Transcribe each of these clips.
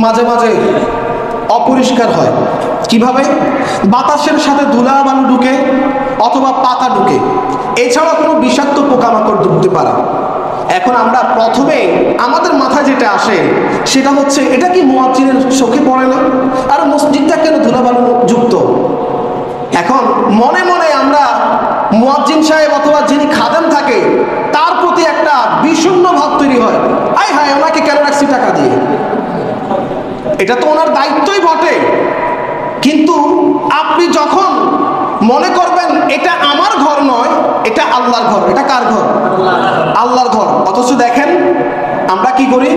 মাঝে মাঝে অপরিষ্কার হয়। কিভাবে? বাতাসের সাথে ধুলা বালু ঢুকে অথবা পাতা ঢুকে, এছাড়া কোনো বিষাক্ত পোকামাকড় ঢুকতে পারে। এখন আমরা প্রথমে আমাদের মাথায় যেটা আসে সেটা হচ্ছে, এটা কি মুয়াজ্জিনের চোখে পড়ে না? আর মসজিদটা কেন ধুলাবালু যুক্ত? এখন মনে মনে আমরা মুয়াজ্জিন সাহেব অথবা যিনি খাদেম থাকে তার প্রতি একটা বিষণ্ণ ভাব তৈরি হয়, আয় হায় ওনাকে কেন রাখছি টাকা দিয়ে, এটা তো ওনার দায়িত্বই বটে। কিন্তু আপনি যখন মনে করবেন এটা আমার ঘর নয়, এটা আল্লাহর ঘর, এটা কার ঘর? আল্লাহর ঘর। অথচ দেখেন আমরা কি করি,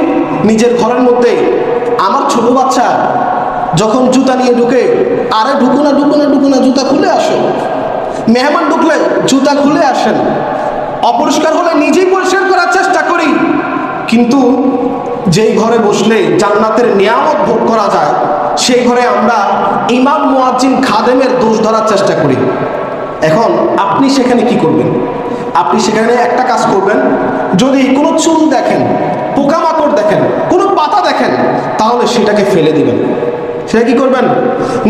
নিজের ঘরের মধ্যে আমার ছোট বাচ্চা যখন জুতা নিয়ে ঢুকে, আরে ঢুকো না ঢুকো না ঢুকো না, জুতা খুলে আসো। মেহমান ঢুকলে জুতা খুলে আসেন। অপরিষ্কার হলে নিজেই পরিষ্কার করার চেষ্টা করি। কিন্তু যেই ঘরে বসলে জান্নাতের নিয়ামত ভোগ করা যায়, সেই ঘরে আমরা ইমাম মুয়াজ্জিন খাদেমের দোষ ধরার চেষ্টা করি। এখন আপনি সেখানে কি করবেন? আপনি সেখানে একটা কাজ করবেন, যদি কোনো চুল দেখেন, পোকামাকড় দেখেন, কোনো পাতা দেখেন, তাহলে সেটাকে ফেলে দিবেন। সেটা কি করবেন?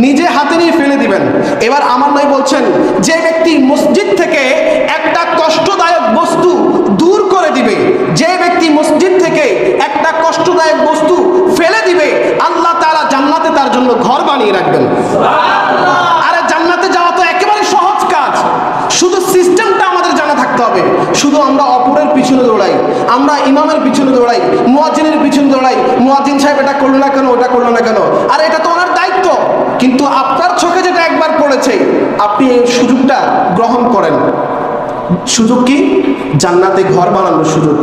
নিজে হাতে নিয়ে ফেলে দিবেন। এবার আমার নয় বলছেন, যে ব্যক্তি মসজিদ থেকে একটা কষ্টদায়ক বস্তু দূর করে দিবে, যে ব্যক্তি মসজিদ থেকে একটা কষ্টদায়ক বস্তু ফেলে দিবে, আল্লাহ তাআলা জান্নাতে তার জন্য ঘর বানিয়ে রাখবেন। আরে জান্নাতে যাওয়া তো একেবারে সহজ কাজ, শুধু সিস্টেমটা আমাদের জানা থাকতে হবে। শুধু আমরা অপরের পিছনে দৌড়াই, আমরা ইমামের পিছনে দৌড়াই, মুয়াজ্জিনের পিছনে দৌড়াই, মুয়াজ্জিন সাহেব এটা করলো না কেন, ওটা করলো না কেন, আর এটা তো ওনার দায়িত্ব। কিন্তু আপনার চোখে যেটা একবার পড়েছে, আপনি এই সুযোগটা গ্রহণ করেন। সুযোগ কি? জান্নাতে ঘর বানানোর সুযোগ।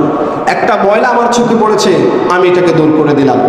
একটা ময়লা আমার চোখে পড়েছে, আমি এটাকে দূর করে দিলাম।